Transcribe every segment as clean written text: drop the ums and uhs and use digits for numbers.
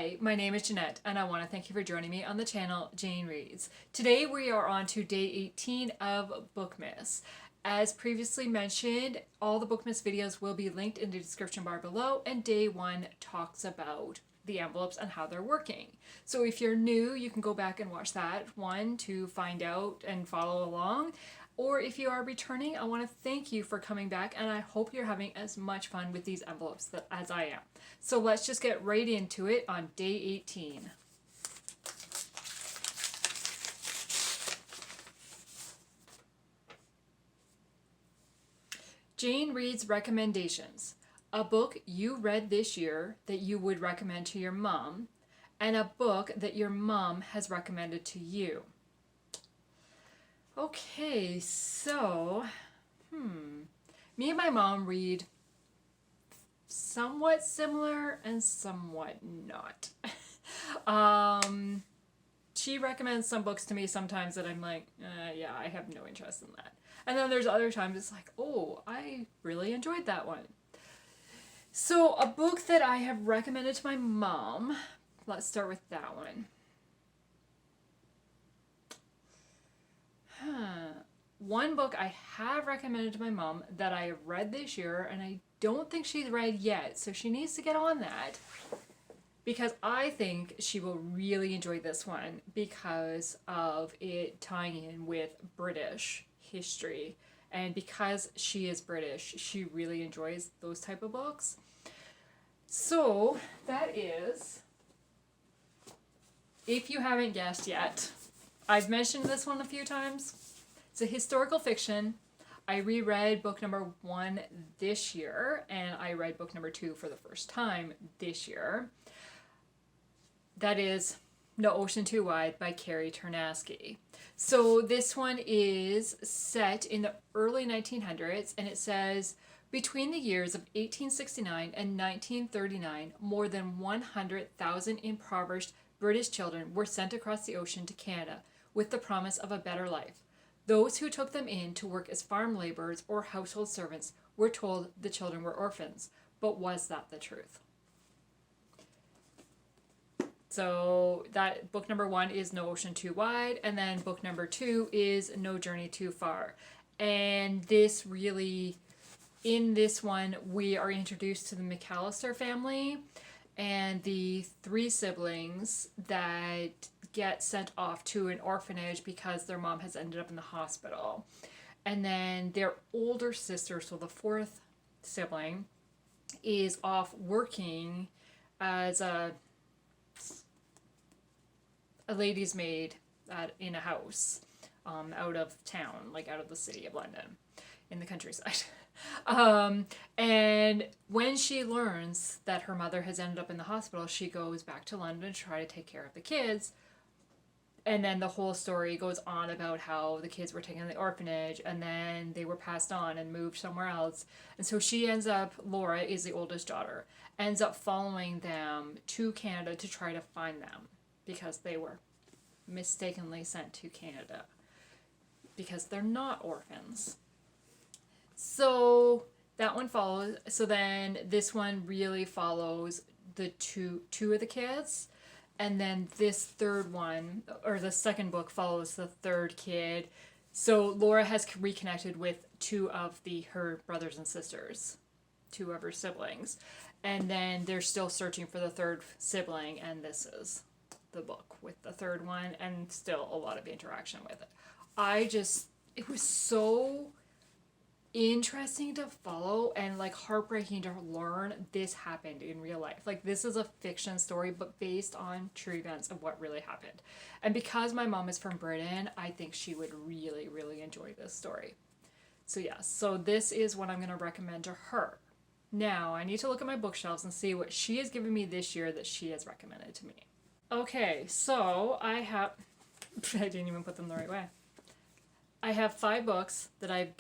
Hi, my name is Jeanette, and I want to thank you for joining me on the channel Jane Reads. Today we are on to day 18 of Bookmas. As previously mentioned, all the Bookmas videos will be linked in the description bar below, and day 1 talks about the envelopes and how they're working. So if you're new, you can go back and watch that one to find out and follow along. Or if you are returning, I want to thank you for coming back, and I hope you're having as much fun with these envelopes as I am. So let's just get right into it on day 18. Jane Reads recommendations. A book you read this year that you would recommend to your mom, and a book that your mom has recommended to you. Okay, so, me and my mom read somewhat similar and somewhat not. She recommends some books to me sometimes that I'm like, yeah, I have no interest in that. And then there's other times it's like, oh, I really enjoyed that one. So a book that I have recommended to my mom, let's start with that one. One book I have recommended to my mom that I have read this year, and I don't think she's read yet, so she needs to get on that, because I think she will really enjoy this one because of it tying in with British history, and because she is British, she really enjoys those type of books. So that is, if you haven't guessed yet, I've mentioned this one a few times. It's a historical fiction. I reread book number 1 this year, and I read book number 2 for the first time this year. That is No Ocean Too Wide by Carrie Turansky. So this one is set in the early 1900s, and it says, between the years of 1869 and 1939, more than 100,000 impoverished British children were sent across the ocean to Canada with the promise of a better life. Those who took them in to work as farm laborers or household servants were told the children were orphans. But was that the truth? So that book number 1 is No Ocean Too Wide, and then book number 2 is No Journey Too Far. And this really, in this one, we are introduced to the McAllister family and the 3 siblings that get sent off to an orphanage because their mom has ended up in the hospital. And then their older sister, so the 4th sibling, is off working as a lady's maid in a house out of town, like out of the city of London, in the countryside. And when she learns that her mother has ended up in the hospital, she goes back to London to try to take care of the kids. And then the whole story goes on about how the kids were taken to the orphanage, and then they were passed on and moved somewhere else. And so she ends up, Laura is the oldest daughter, ends up following them to Canada to try to find them, because they were mistakenly sent to Canada because they're not orphans. So that one follows. So then this one really follows the two of the kids, and then this third one, or the second book, follows the third kid. So Laura has reconnected with 2 of her brothers and sisters, 2 of her siblings, and then they're still searching for the 3rd sibling, and this is the book with the 3rd one, and still a lot of interaction with it. It was so interesting to follow, and like heartbreaking to learn this happened in real life. Like, this is a fiction story, but based on true events of what really happened. And because my mom is from Britain, I think she would really, really enjoy this story. So yeah, so this is what I'm going to recommend to her. Now, I need to look at my bookshelves and see what she has given me this year that she has recommended to me. Okay, so I have... I didn't even put them the right way. I have 5 books that I've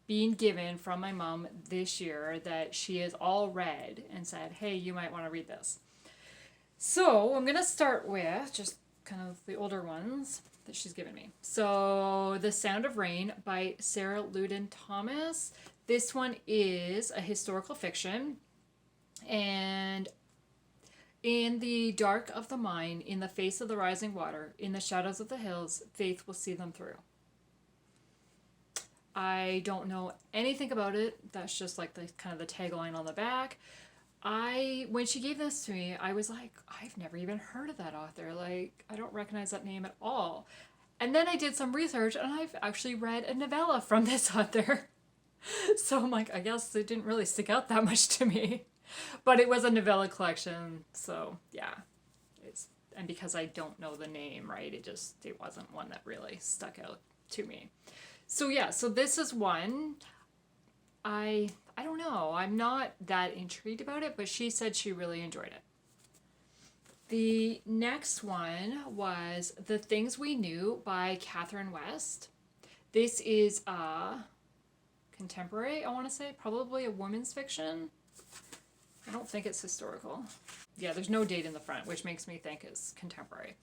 been given from my mom this year that she has all read and said, hey, you might want to read this. So I'm going to start with just kind of the older ones that she's given me. So The Sound of Rain by Sarah Loudin Thomas. This one is a historical fiction, and In the dark of the mine, in the face of the rising water, in the shadows of the hills, faith will see them through. I don't know anything about it. That's just like the kind of the tagline on the back. When she gave this to me, I was like, I've never even heard of that author. Like, I don't recognize that name at all. And then I did some research and I've actually read a novella from this author. So I'm like, I guess it didn't really stick out that much to me. But it was a novella collection, so yeah. And because I don't know the name, right, it wasn't one that really stuck out to me. So yeah, so this is one. I don't know. I'm not that intrigued about it, but she said she really enjoyed it. The next one was The Things We Knew by Catherine West. This is a contemporary, I want to say, probably a women's fiction. I don't think it's historical. Yeah, there's no date in the front, which makes me think it's contemporary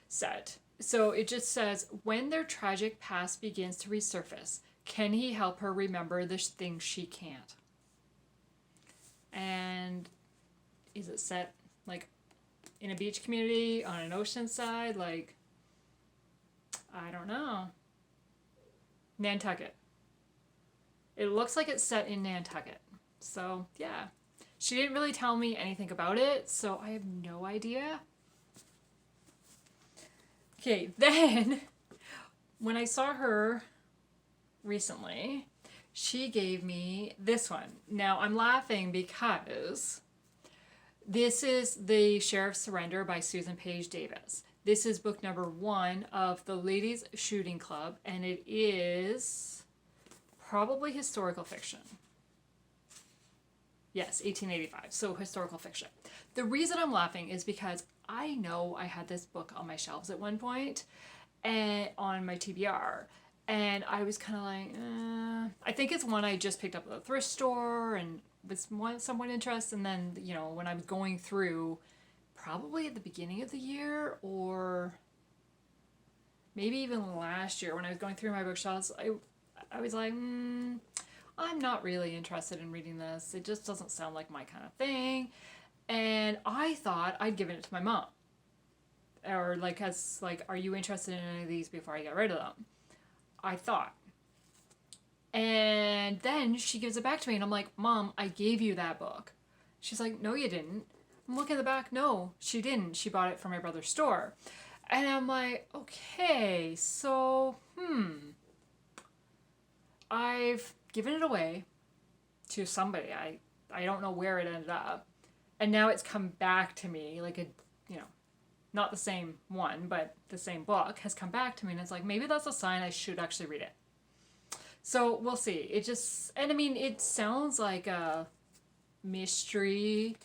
set. So it just says, when their tragic past begins to resurface, can he help her remember the things she can't? And is it set like in a beach community on an ocean side? Like, I don't know. Nantucket. It looks like it's set in Nantucket. So yeah. She didn't really tell me anything about it, so I have no idea. Okay, then when I saw her recently, she gave me this one. Now I'm laughing because this is The Sheriff's Surrender by Susan Page Davis. This is book number 1 of the Ladies Shooting Club, and it is probably historical fiction. Yes, 1885, so historical fiction. The reason I'm laughing is because I know I had this book on my shelves at one point, and on my TBR, and I was kind of like, I think it's one I just picked up at the thrift store and was somewhat interested, and then, you know, when I was going through, probably at the beginning of the year, or maybe even last year, when I was going through my bookshelves, I was like, I'm not really interested in reading this. It just doesn't sound like my kind of thing. And I thought I'd given it to my mom. Or are you interested in any of these before I get rid of them? I thought. And then she gives it back to me and I'm like, Mom, I gave you that book. She's like, no, you didn't. I'm looking at the back. No, she didn't. She bought it from my brother's store. And I'm like, okay, so, I've given it away to somebody. I don't know where it ended up. And now it's come back to me, like not the same one, but the same book has come back to me, and it's like, maybe that's a sign I should actually read it. So we'll see. It sounds like a mystery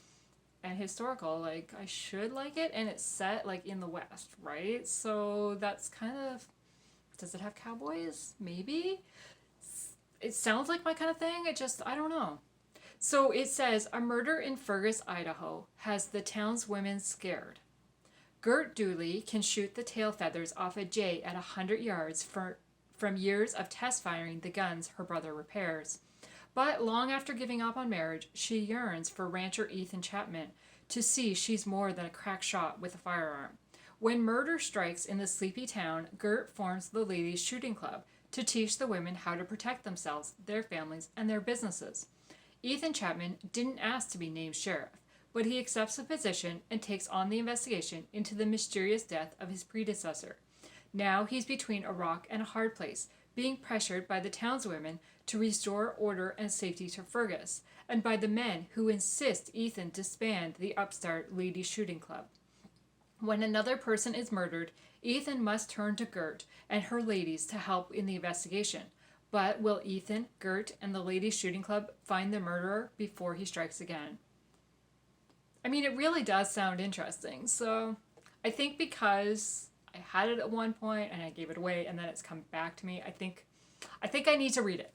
and historical. Like, I should like it, and it's set like in the West, right? So that's kind of, does it have cowboys? Maybe. It sounds like my kind of thing. I don't know. So it says, a murder in Fergus, Idaho has the townswomen scared. Gert Dooley can shoot the tail feathers off a jay at 100 yards from years of test firing the guns her brother repairs. But long after giving up on marriage, she yearns for rancher Ethan Chapman to see she's more than a crack shot with a firearm. When murder strikes in the sleepy town, Gert forms the Ladies' Shooting Club to teach the women how to protect themselves, their families, and their businesses. Ethan Chapman didn't ask to be named sheriff, but he accepts the position and takes on the investigation into the mysterious death of his predecessor. Now he's between a rock and a hard place, being pressured by the townswomen to restore order and safety to Fergus, and by the men who insist Ethan disband the upstart Ladies' Shooting Club. When another person is murdered, Ethan must turn to Gert and her ladies to help in the investigation. But will Ethan, Gert, and the Ladies' Shooting Club find the murderer before he strikes again? I mean, it really does sound interesting. So I think because I had it at one point and I gave it away and then it's come back to me, I think I need to read it.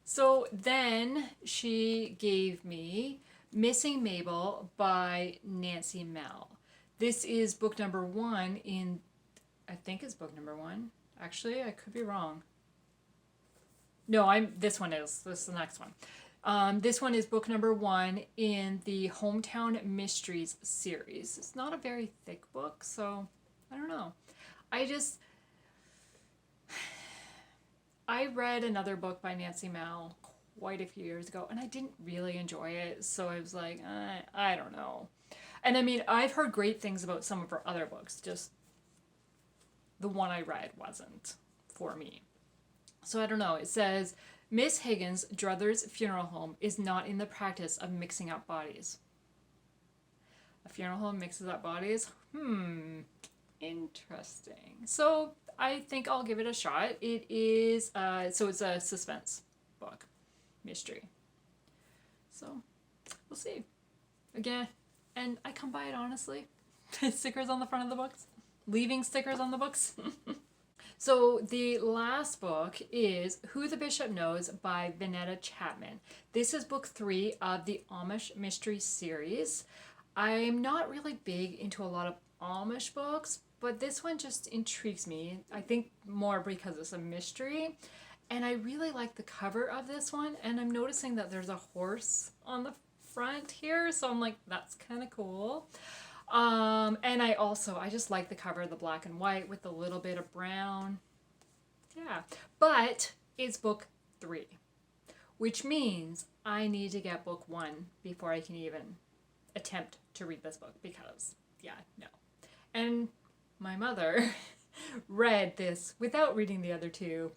So then she gave me Missing Mabel by Nancy Mehl. This is book number 1 in, I think it's book number 1. Actually, I could be wrong. No, this one is. This is the next one. This one is book number 1 in the Hometown Mysteries series. It's not a very thick book, so I don't know. I read another book by Nancy Mehl quite a few years ago, and I didn't really enjoy it, so I was like, I don't know. And I mean, I've heard great things about some of her other books, just the one I read wasn't for me. So I don't know. It says, Miss Higgins' druthers funeral home is not in the practice of mixing up bodies. A funeral home mixes up bodies? Interesting. So I think I'll give it a shot. It is, so it's a suspense book, mystery. So we'll see. Again, and I come by it honestly. Stickers on the front of the books. Leaving stickers on the books. So the last book is Who the Bishop Knows by Vannetta Chapman. This is book 3 of the Amish Mystery series. I'm not really big into a lot of Amish books, but this one just intrigues me. I think more because it's a mystery. And I really like the cover of this one. And I'm noticing that there's a horse on the front here. So I'm like, that's kind of cool. And I just like the cover of the black and white with a little bit of brown. Yeah. But it's book 3, which means I need to get book 1 before I can even attempt to read this book because, yeah, no. And my mother read this without reading the other 2.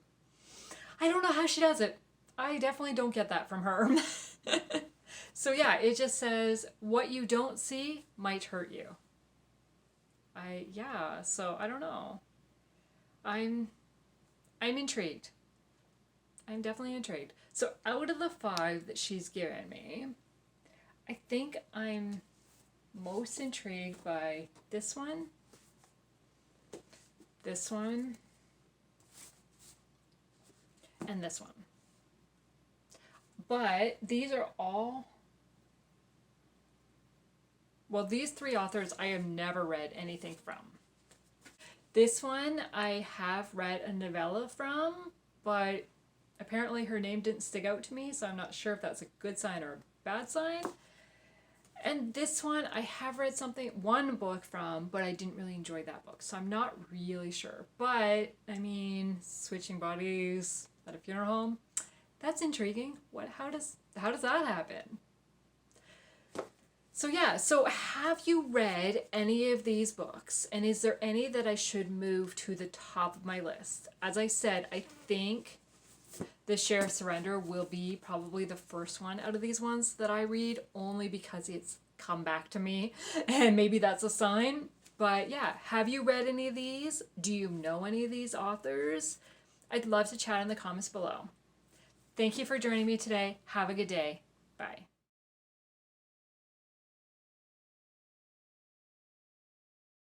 I don't know how she does it. I definitely don't get that from her. So yeah, it just says, what you don't see might hurt you. So I don't know. I'm intrigued. I'm definitely intrigued. So out of the 5 that she's given me, I think I'm most intrigued by this one, and this one. But these are all, well, these 3 authors I have never read anything from. This one I have read a novella from, but apparently her name didn't stick out to me, so I'm not sure if that's a good sign or a bad sign. And this one I have read one book from, but I didn't really enjoy that book, so I'm not really sure. But, I mean, switching bodies at a funeral home, that's intriguing. How does that happen? So yeah, so have you read any of these books? And is there any that I should move to the top of my list? As I said, I think The Sheriff's Surrender will be probably the first one out of these ones that I read, only because it's come back to me, and maybe that's a sign. But yeah, have you read any of these? Do you know any of these authors? I'd love to chat in the comments below. Thank you for joining me today. Have a good day. Bye.